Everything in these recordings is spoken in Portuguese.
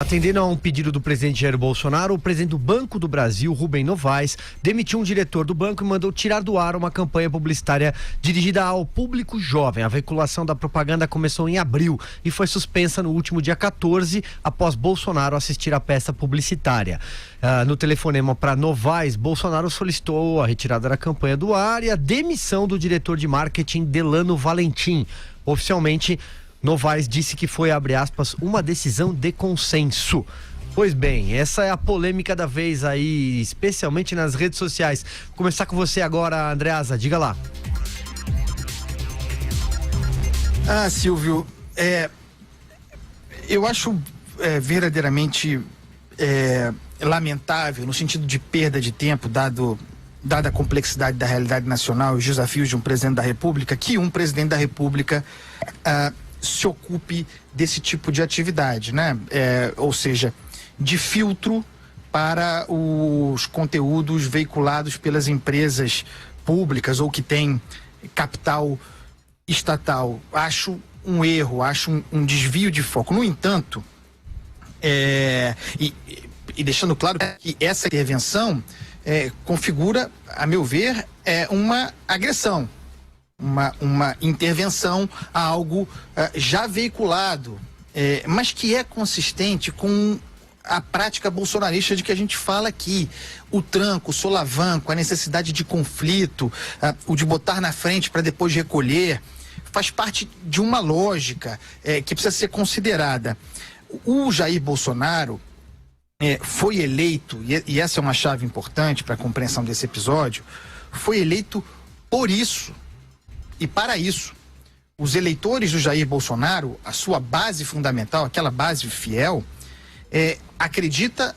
Atendendo a um pedido do presidente Jair Bolsonaro, o presidente do Banco do Brasil, Rubem Novaes, demitiu um diretor do banco e mandou tirar do ar uma campanha publicitária dirigida ao público jovem. A veiculação da propaganda começou em abril e foi suspensa no último dia 14, após Bolsonaro assistir à peça publicitária. No telefonema para Novaes, Bolsonaro solicitou a retirada da campanha do ar e a demissão do diretor de marketing, Delano Valentim. Oficialmente, Novaes disse que foi, abre aspas, uma decisão de consenso. Pois bem, essa é a polêmica da vez aí, especialmente nas redes sociais. Vou começar com você agora, Andreasa, diga lá. Silvio, eu acho verdadeiramente lamentável, no sentido de perda de tempo, dada a complexidade da realidade nacional e os desafios de um presidente da República, que um presidente da República se ocupe desse tipo de atividade, né? Ou seja, de filtro para os conteúdos veiculados pelas empresas públicas ou que têm capital estatal. Acho um erro, acho um desvio de foco. No entanto, e deixando claro que essa intervenção configura, a meu ver, uma agressão. Uma intervenção a algo já veiculado, mas que é consistente com a prática bolsonarista de que a gente fala aqui. O tranco, o solavanco, a necessidade de conflito, o de botar na frente para depois recolher, faz parte de uma lógica que precisa ser considerada. O Jair Bolsonaro foi eleito, e essa é uma chave importante para a compreensão desse episódio, foi eleito por isso. E para isso, os eleitores do Jair Bolsonaro, a sua base fundamental, aquela base fiel, acredita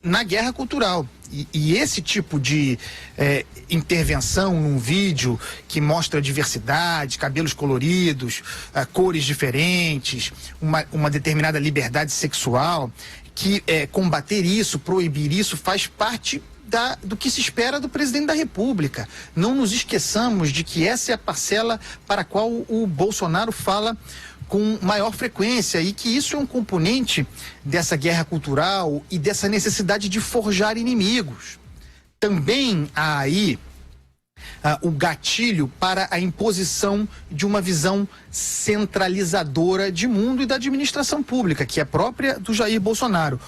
na guerra cultural. E esse tipo de intervenção num vídeo que mostra diversidade, cabelos coloridos, cores diferentes, uma determinada liberdade sexual, que combater isso, proibir isso, faz parte do que se espera do presidente da República. Não nos esqueçamos de que essa é a parcela para a qual o Bolsonaro fala com maior frequência e que isso é um componente dessa guerra cultural e dessa necessidade de forjar inimigos. Também há aí o gatilho para a imposição de uma visão centralizadora de mundo e da administração pública, que é própria do Jair Bolsonaro.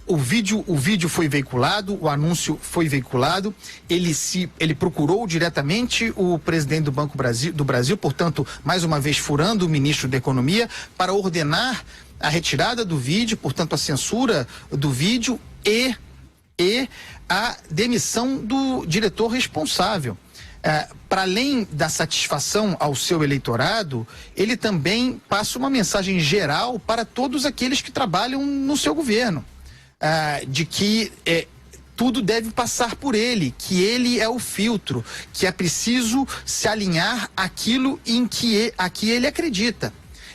O vídeo foi veiculado, o anúncio foi veiculado, ele procurou diretamente o presidente do Banco do Brasil, portanto, mais uma vez furando o ministro da Economia, para ordenar a retirada do vídeo, portanto, a censura do vídeo e a demissão do diretor responsável. Para além da satisfação ao seu eleitorado, ele também passa uma mensagem geral para todos aqueles que trabalham no seu governo. De que tudo deve passar por ele, que ele é o filtro, que é preciso se alinhar àquilo a que ele acredita.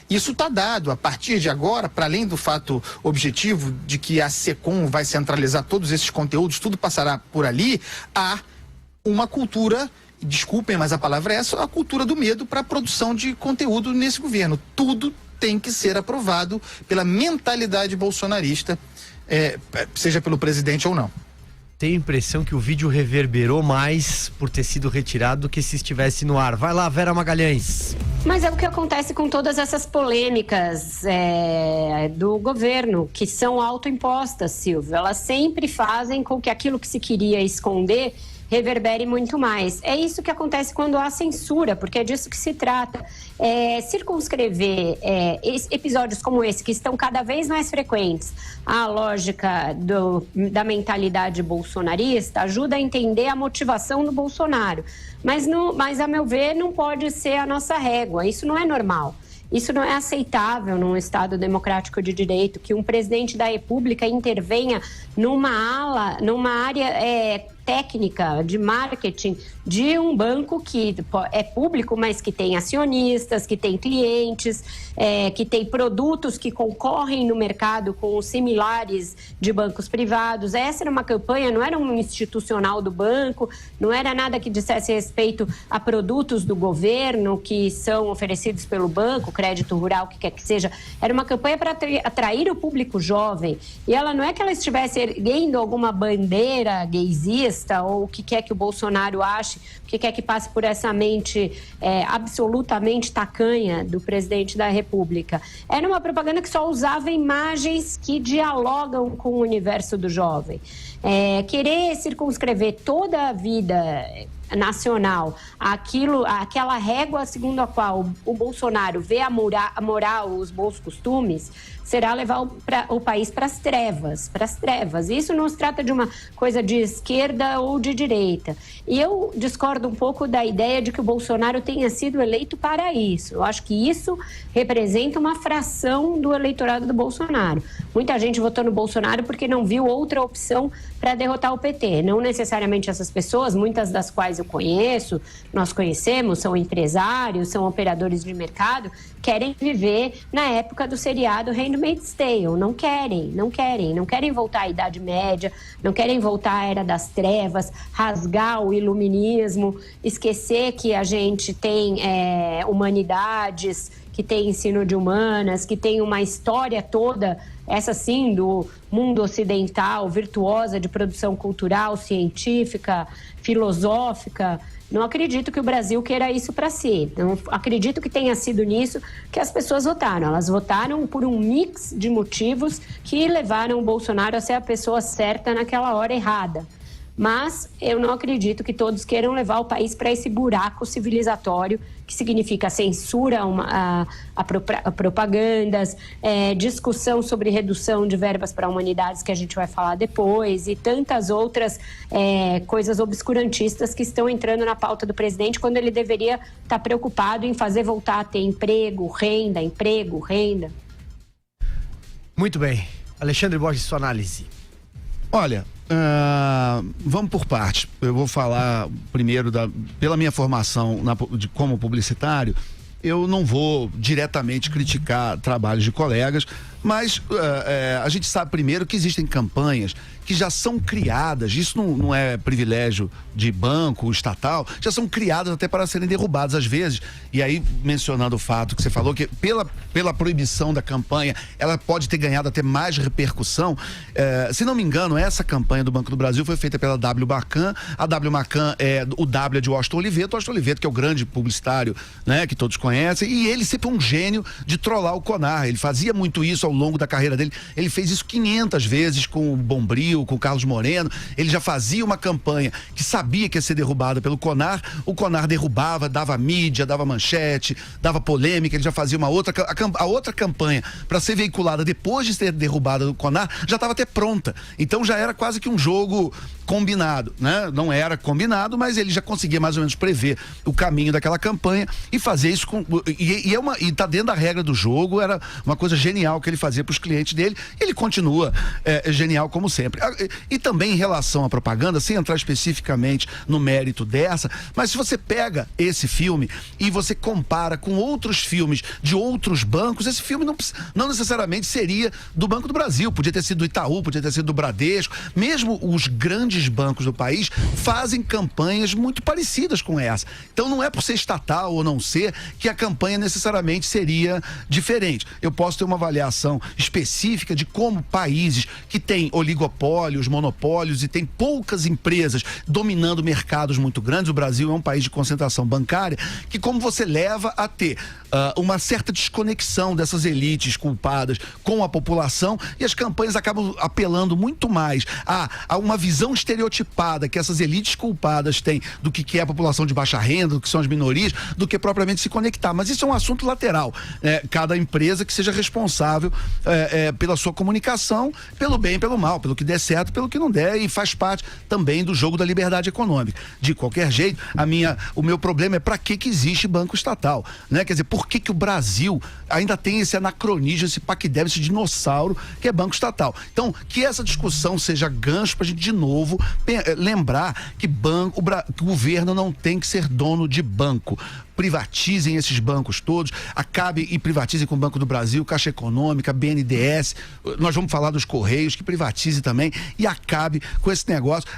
Isso está dado. A partir de agora, para além do fato objetivo de que a SECOM vai centralizar todos esses conteúdos, tudo passará por ali, há uma cultura, desculpem, mas a palavra é essa, a cultura do medo para a produção de conteúdo nesse governo. Tudo tem que ser aprovado pela mentalidade bolsonarista, seja pelo presidente ou não. Tenho a impressão que o vídeo reverberou mais por ter sido retirado do que se estivesse no ar. Vai lá, Vera Magalhães. Mas é o que acontece com todas essas polêmicas do governo, que são autoimpostas, Silvio. Elas sempre fazem com que aquilo que se queria esconder reverbere muito mais. É isso que acontece quando há censura, porque é disso que se trata. Circunscrever episódios como esse, que estão cada vez mais frequentes, a lógica da mentalidade bolsonarista, ajuda a entender a motivação do Bolsonaro. Mas, a meu ver, não pode ser a nossa régua. Isso não é normal. Isso não é aceitável num Estado democrático de direito, que um presidente da República intervenha numa área técnica de marketing de um banco que é público, mas que tem acionistas, que tem clientes, que tem produtos que concorrem no mercado com os similares de bancos privados. Essa era uma campanha, não era um institucional do banco, não era nada que dissesse respeito a produtos do governo que são oferecidos pelo banco, crédito rural, o que quer que seja. Era uma campanha para atrair o público jovem. E ela não é que ela estivesse erguendo alguma bandeira gaysista ou o que quer que o Bolsonaro ache, o que quer que passe por essa mente absolutamente tacanha do presidente da República. Era uma propaganda que só usava imagens que dialogam com o universo do jovem. Querer circunscrever toda a vida nacional, aquela régua segundo a qual o Bolsonaro vê a moral, os bons costumes, será levar o país para as trevas. Isso não se trata de uma coisa de esquerda ou de direita. E eu discordo um pouco da ideia de que o Bolsonaro tenha sido eleito para isso. Eu acho que isso representa uma fração do eleitorado do Bolsonaro. Muita gente votou no Bolsonaro porque não viu outra opção para derrotar o PT. Não necessariamente essas pessoas, muitas das quais eu conheço, nós conhecemos, são empresários, são operadores de mercado, querem viver na época do seriado Handmaid's Tale. Não querem voltar à Idade Média, não querem voltar à Era das Trevas, rasgar o iluminismo, esquecer que a gente tem humanidades, que tem ensino de humanas, que tem uma história toda, essa sim, do mundo ocidental, virtuosa de produção cultural, científica, filosófica. Não acredito que o Brasil queira isso para si. Não acredito que tenha sido nisso que as pessoas votaram. Elas votaram por um mix de motivos que levaram o Bolsonaro a ser a pessoa certa naquela hora errada. Mas eu não acredito que todos queiram levar o país para esse buraco civilizatório que significa censura a propagandas, discussão sobre redução de verbas para humanidades, que a gente vai falar depois, e tantas outras coisas obscurantistas que estão entrando na pauta do presidente, quando ele deveria estar preocupado em fazer voltar a ter emprego, renda. Muito bem. Alexandre Borges, sua análise. Olha, vamos por partes. Eu vou falar primeiro pela minha formação como publicitário. Eu não vou diretamente criticar trabalhos de colegas, mas a gente sabe primeiro que existem campanhas que já são criadas, isso não é privilégio de banco, estatal, já são criadas até para serem derrubadas às vezes. E aí, mencionando o fato que você falou, que pela proibição da campanha, ela pode ter ganhado até mais repercussão. Se não me engano, essa campanha do Banco do Brasil foi feita pela W Macan. A W Macan o W é de Washington Oliveto. Washington Oliveto, que é o grande publicitário, né, que todos conhecem, e ele sempre foi um gênio de trollar o CONAR. Ele fazia muito isso ao longo da carreira dele. Ele fez isso 500 vezes com o Bombril, com o Carlos Moreno. Ele já fazia uma campanha que sabia que ia ser derrubada pelo CONAR. O CONAR derrubava, dava mídia, dava manchete, dava polêmica. Ele já fazia a outra campanha para ser veiculada depois de ser derrubada do CONAR, já estava até pronta. Então já era quase que um jogo combinado, né? Não era combinado, mas ele já conseguia mais ou menos prever o caminho daquela campanha e fazer isso e tá dentro da regra do jogo. Era uma coisa genial que ele fazia para os clientes dele. Ele continua genial como sempre. E também em relação à propaganda, sem entrar especificamente no mérito dessa, mas se você pega esse filme e você compara com outros filmes de outros bancos, esse filme não necessariamente seria do Banco do Brasil, podia ter sido do Itaú, podia ter sido do Bradesco. Mesmo os grandes bancos do país fazem campanhas muito parecidas com essa. Então não é por ser estatal ou não ser que a campanha necessariamente seria diferente. Eu posso ter uma avaliação específica de como países que têm oligopólios, monopólios e tem poucas empresas dominando mercados muito grandes. O Brasil é um país de concentração bancária, que como você leva a ter uma certa desconexão dessas elites culpadas com a população, e as campanhas acabam apelando muito mais a uma visão estereotipada que essas elites culpadas têm do que é a população de baixa renda, do que são as minorias, do que propriamente se conectar. Mas isso é um assunto lateral. Cada empresa que seja responsável pela sua comunicação, pelo bem e pelo mal, pelo que der certo, pelo que não der, e faz parte também do jogo da liberdade econômica. De qualquer jeito, o meu problema é para que existe banco estatal, né? Quer dizer, por que o Brasil ainda tem esse anacronismo, esse paquidermo, esse dinossauro que é banco estatal? Então, que essa discussão seja gancho para a gente de novo lembrar que o governo não tem que ser dono de banco. Privatizem esses bancos todos, acabem e privatizem com o Banco do Brasil, Caixa Econômica, BNDES, nós vamos falar dos Correios, que privatize também e acabe com esse negócio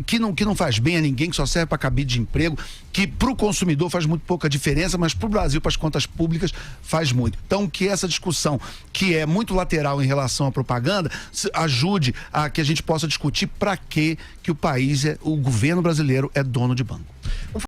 que não faz bem a ninguém, que só serve para cabide de emprego, que para o consumidor faz muito pouca diferença, mas para o Brasil, para as contas públicas, faz muito. Então, que essa discussão, que é muito lateral em relação à propaganda, ajude a que a gente possa discutir para que o país, o governo brasileiro é dono de banco.